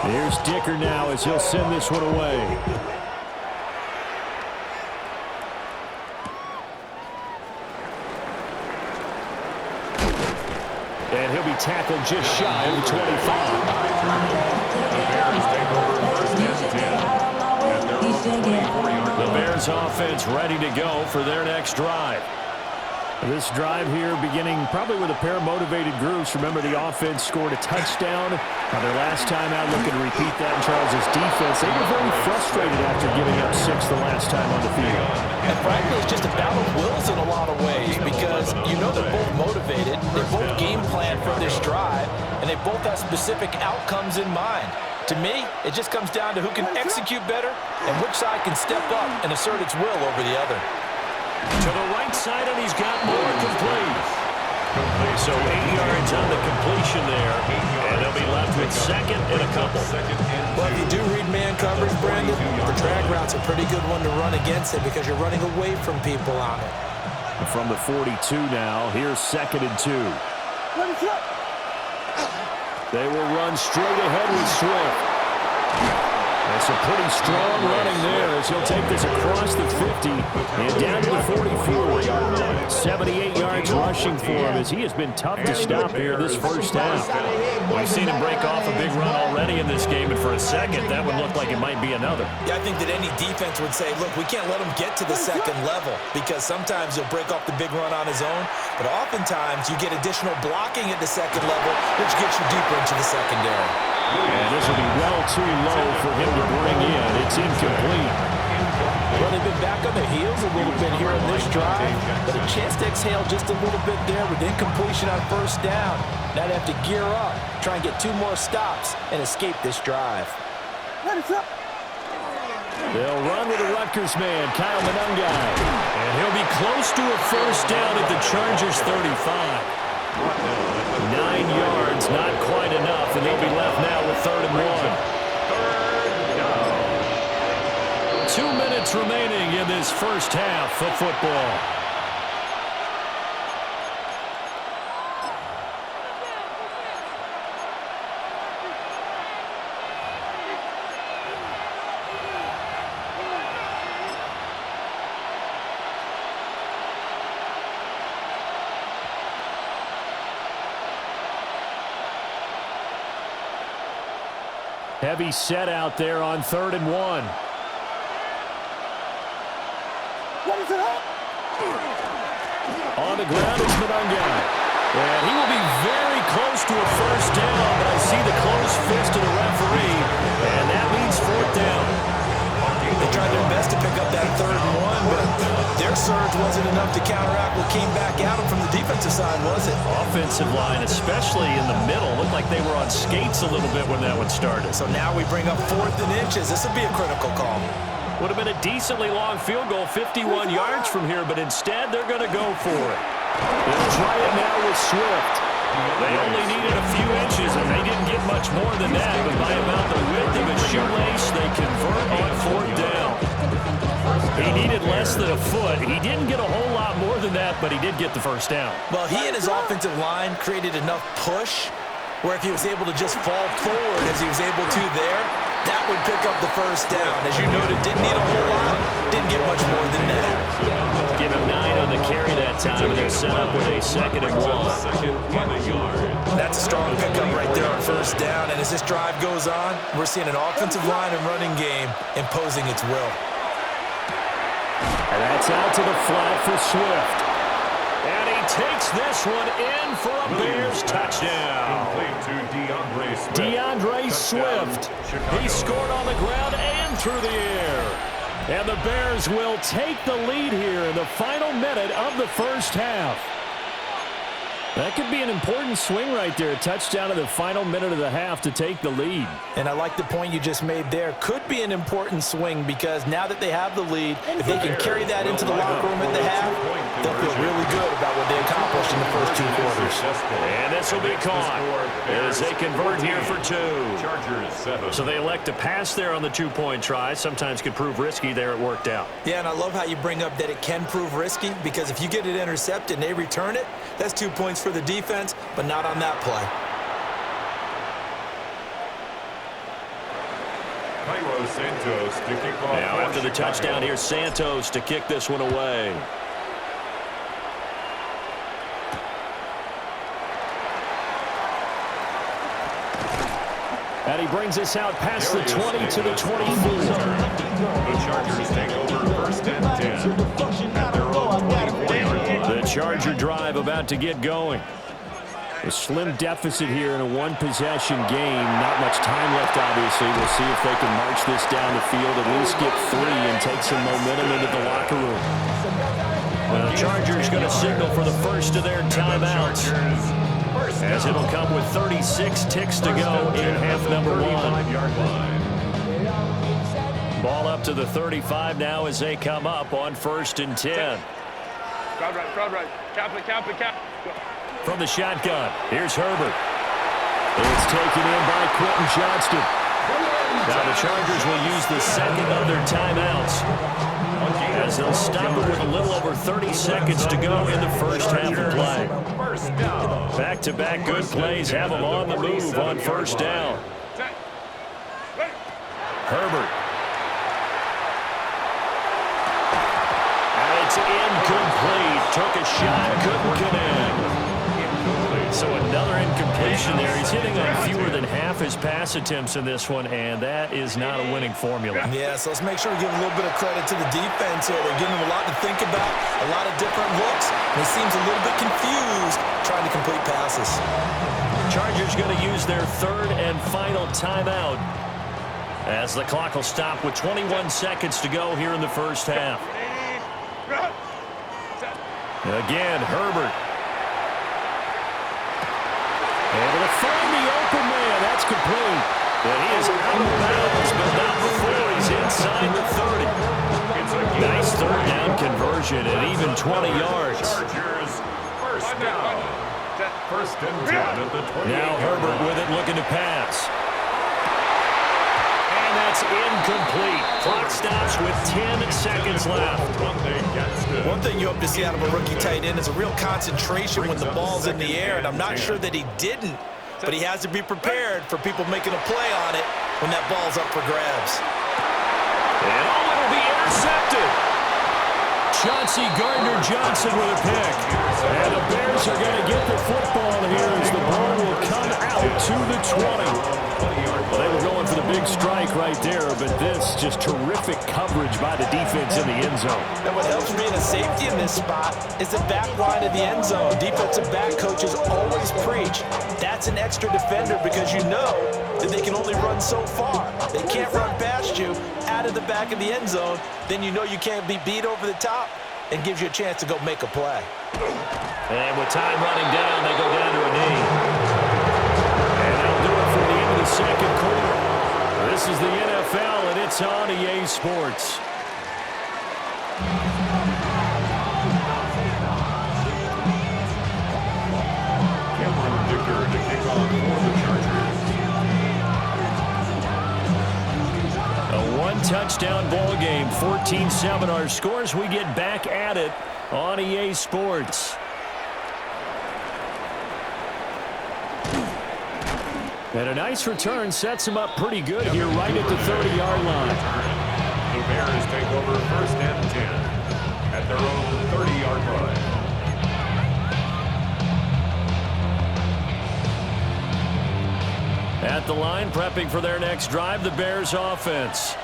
Here's Dicker now as he'll send this one away. And he'll be tackled just shy of the 25. The Bears offense ready to go for their next drive. This drive here beginning probably with a pair of motivated groups. Remember, the offense scored a touchdown. Their last time out, looking to repeat that in Charles' defense. They were very frustrated after giving up 6 the last time on the field. And frankly, it's just a battle of wills in a lot of ways because you know they're both motivated. They both game plan for this drive, and they both have specific outcomes in mind. To me, it just comes down to who can execute better and which side can step up and assert its will over the other. To the right side, and he's got more complete. So 8 yards on the completion there, and they'll be left with second and a couple. Well, if you do read man coverage, Brandon, the drag route's a pretty good one to run against it because you're running away from people on it. From the 42 now, here's 2nd and 2. They will run straight ahead with Swift. That's a pretty strong running there as he'll take this across the 50 and down to the 44. 78 yards rushing for him as he has been tough to stop here this first half. We've seen him break off a big run already in this game, and for a second, that would look like it might be another. Yeah, I think that any defense would say, look, we can't let him get to the second level because sometimes he'll break off the big run on his own, but oftentimes you get additional blocking at the second level, which gets you deeper into the secondary. And this will be well too low for him to bring in. It's incomplete. Well, they've been back on their heels a little bit here in this drive, but a chance to exhale just a little bit there with incompletion on first down. Now they have to gear up, try and get 2 more stops, and escape this drive. They'll run with the Rutgers man, Kyle Monangai. And he'll be close to a first down at the Chargers' 35. 9 yards, not quite enough, and they'll be left now with 3rd and 1. 2 minutes remaining in this first half of football. Heavy set out there on 3rd and 1. On the ground is Monangai. And he will be very close to a first down, but I see the close fist of the referee, and that means 4th down. They tried their best to pick up that 3rd and 1, but their surge wasn't enough to counteract what came back at them from the defensive side, was it? Offensive line, especially in the middle, looked like they were on skates a little bit when that one started. So now we bring up 4th and inches. This would be a critical call. Would have been a decently long field goal, 51 yards from here, but instead they're going to go for it. They'll try it now with Swift. They only needed a few inches, and they didn't get much more than that, but by about the width of a shoelace, they convert on 4th down. He needed less than a foot. He didn't get a whole lot more than that, but he did get the first down. Well, he and his offensive line created enough push where if he was able to just fall forward as he was able to there, that would pick up the first down. As you noted, didn't need a whole lot, didn't get much more than that. Give him 9 on the carry that time, and they're set up with a 2nd and 1. That's a strong pickup right there on first down, and as this drive goes on, we're seeing an offensive line and running game imposing its will. And that's out to the flat for Swift. And he takes this one in for a Bears touchdown. DeAndre Swift. He scored on the ground and through the air. And the Bears will take the lead here in the final minute of the first half. That could be an important swing right there. A touchdown in the final minute of the half to take the lead. And I like the point you just made there. Could be an important swing because now that they have the lead, if they can carry that into the locker room at the half, they'll feel really good about what they accomplished in the first 2 quarters. And this will be caught as they convert here for 2. So they elect to pass there on the 2-point try. Sometimes could prove risky. There it worked out. Yeah, and I love how you bring up that it can prove risky because if you get it intercepted and they return it, that's 2 points for the defense, but not on that play. Now after the touchdown, here's Santos to kick this one away. And he brings us out past the 20 to the 24. The Chargers take over first and 10 at their own 24-yard line. The Charger drive about to get going. A slim deficit here in a one-possession game. Not much time left, obviously. We'll see if they can march this down the field, at least get 3 and take some momentum into the locker room. Well, the Chargers going to signal for the first of their timeouts, as it'll come with 36 ticks to go in half number 1. Ball up to the 35 now as they come up on 1st and 10. Crowd right. Cap. From the shotgun, here's Herbert. It's taken in by Quentin Johnston. Now the Chargers will use the second of their timeouts, as they'll stop it with a little over 30 seconds to go in the first half of play. Back-to-back good plays have them on the move on 1st down. Herbert. And it's incomplete. Took a shot, couldn't connect. So another incompletion there. He's hitting on fewer than half his pass attempts in this one, and that is not a winning formula. Yeah, so let's make sure we give a little bit of credit to the defense here. They're giving him a lot to think about, a lot of different looks, and he seems a little bit confused trying to complete passes. Chargers going to use their 3rd and final timeout, as the clock will stop with 21 seconds to go here in the first half. Again, Herbert. Able to find the open man. That's complete. And he is out of bounds, but not before he's inside the 30. Nice 3rd down conversion and even 20 yards. First down. 1st and 10 at the 20. Now Herbert with it, looking to pass. And that's incomplete. Clock stops with 10 seconds left. One thing you hope to see out of a rookie tight end is a real concentration when the ball's in the air, and I'm not sure that he didn't, but he has to be prepared for people making a play on it when that ball's up for grabs. And it'll be intercepted. Chauncey Gardner-Johnson with a pick. And the Bears are going to get the football here as the ball will come out to the 20. Well, they were going for the big strike right there, but this just terrific coverage by the defense in the end zone. And what helps me in a safety in this spot is the back line of the end zone. Defensive back coaches always preach that's an extra defender, because you know that they can only run so far. They can't run past you out of the back of the end zone. Then you know you can't be beat over the top, and gives you a chance to go make a play. And with time running down, they go down to a knee. And that'll do it for the end of the second quarter. This is the NFL, and it's on EA Sports. Cameron Dicker to kick off for the Chargers. A one-touchdown ball game, 14-7 our scores. We get back at it on EA Sports. And a nice return sets him up pretty good here right at the 30-yard line. The Bears take over 1st and 10 at their own 30-yard line. At the line, prepping for their next drive, the Bears offense.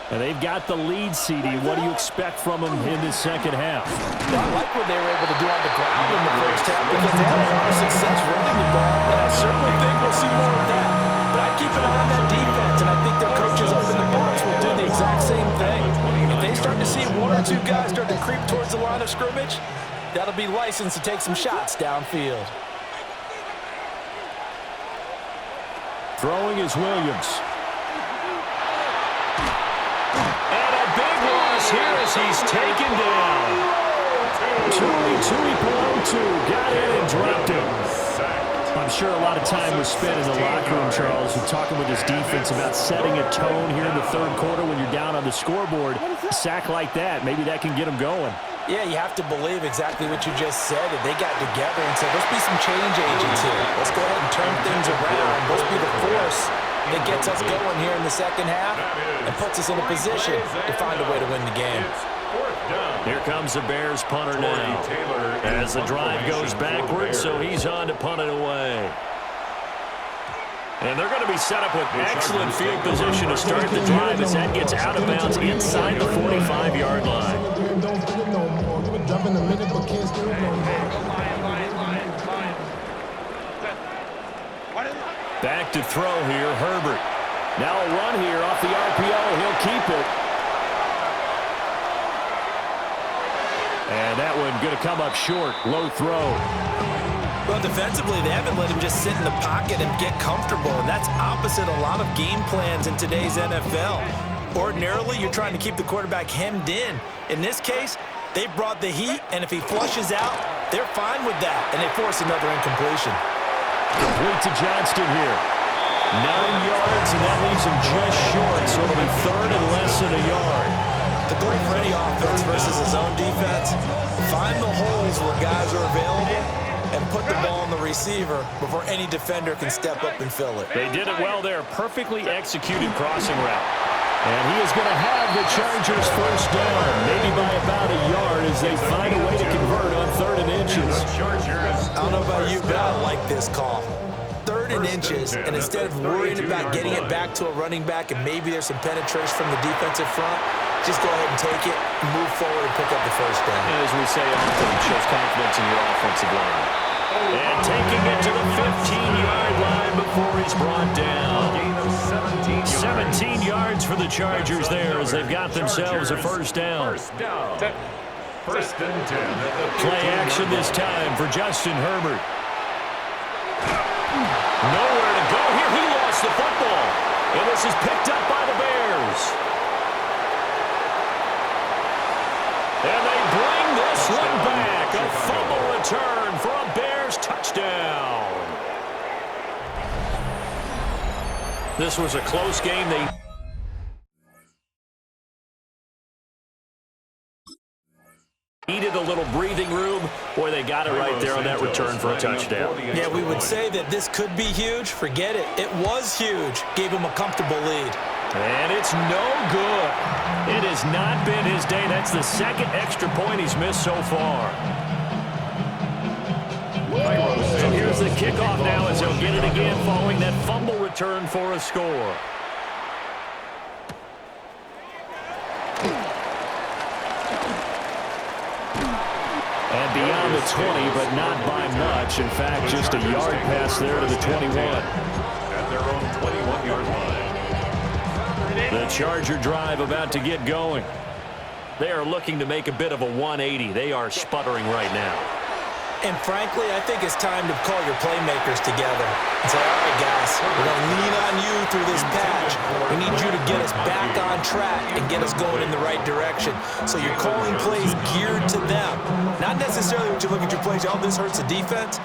And they've got the lead, CD. What do you expect from them in this second half? I like what they were able to do on the ground in the first half, because they had a lot of success running the ball, and I certainly think we'll see more of that. But I keep an eye on that defense, and I think their coaches up in the box will do the exact same thing. If they start to see 1 or 2 guys start to creep towards the line of scrimmage, that'll be licensed to take some shots downfield. Throwing is Williams. And a big loss here as he's taken down. Tui got in and dropped him. I'm sure a lot of time was spent in the locker room, Charles, and talking with his defense about setting a tone here in the third quarter when you're down on the scoreboard. A sack like that, maybe that can get them going. Yeah, you have to believe exactly what you just said. That they got together and said, let's be some change agents here. Let's go ahead and turn things around. Let's be the force that gets us going here in the second half and puts us in a position to find a way to win the game. Here comes the Bears punter now as the drive goes backwards, so he's on to punt it away. And they're going to be set up with excellent field position to start the drive as that gets out of bounds inside the 45-yard line. Back to throw here, Herbert. Now a run here off the RPO. He'll keep it. And that one going to come up short. Low throw. Well, defensively, they haven't let him just sit in the pocket and get comfortable, and that's opposite a lot of game plans in today's NFL. Ordinarily, you're trying to keep the quarterback hemmed in. In this case, they brought the heat, and if he flushes out, they're fine with that, and they force another incompletion. Complete to Johnston here. 9 yards, and that leaves him just short, so it'll be third and less than a yard. The goal for any offense versus his own defense, find the holes where guys are available and put the ball on the receiver before any defender can step up and fill it. They did it well there. Perfectly executed crossing route. And he is going to have the Chargers first down, maybe by about a yard as they find a way to convert on 3rd and inches. I don't know about you, but I like this call. 3rd and inches, and instead of worrying about getting it back to a running back and maybe there's some penetration from the defensive front, just go ahead and take it, move forward, and pick up the first down. And as we say often, it shows confidence in your offensive line. And taking it to the 15-yard line before he's brought down. 17 yards for the Chargers there as they've got themselves a first down. First and 10. Play action this time for Justin Herbert. Nowhere to go here. He lost the football. And this is picked up by the Bears. And they bring this one back. A fumble return for a Bears touchdown. This was a close game. They needed a little breathing room. Boy, they got it right there on that return for a touchdown. Yeah, we would say that this could be huge. Forget it. It was huge. Gave him a comfortable lead. And it's no good. It has not been his day. That's the second extra point he's missed so far. So here's the kickoff now as he'll get it again following that fumble return for a score. And beyond the 20, but not by much. In fact, just a yard pass there to the 21. At their own 21-yard line. The Charger drive about to get going. They are looking to make a bit of a 180. They are sputtering right now. And frankly, I think it's time to call your playmakers together and say, all right, guys, we're going to lean on you through this patch. We need you to get us back on track and get us going in the right direction. So you're calling plays geared to them. Not necessarily when you look at your plays, oh, this hurts the defense.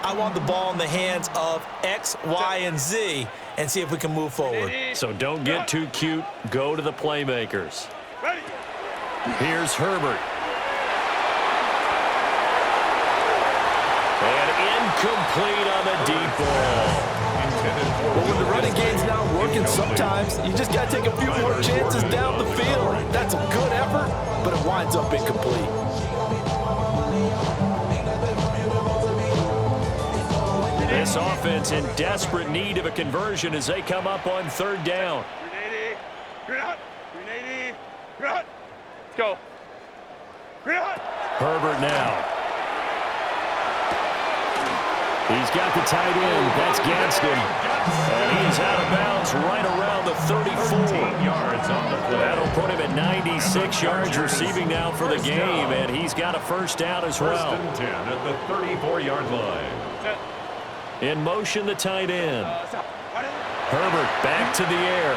I want the ball in the hands of X, Y, and Z and see if we can move forward. So don't get too cute. Go to the playmakers. Here's Herbert. And incomplete on the deep ball. Well, when the running game's not working, sometimes you just got to take a few more chances down the field. That's a good effort, but it winds up incomplete. This offense in desperate need of a conversion as they come up on 3rd down. Let's go. Herbert now. He's got the tight end. That's Gadsden. And he's out of bounds right around the 34. Yards on the play. That'll put him at 96 yards receiving now for the game, and he's got a first down as well. First and 10 at the 34-yard line. In motion, the tight end. Herbert back to the air.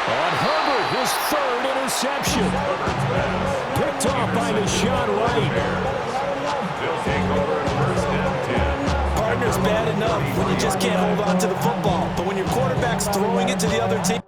On Herbert, his 3rd interception. Picked off by Deshaun Wright. They'll take over at first and 10. Partner's bad enough when you just can't hold on to the football. But when your quarterback's throwing it to the other team,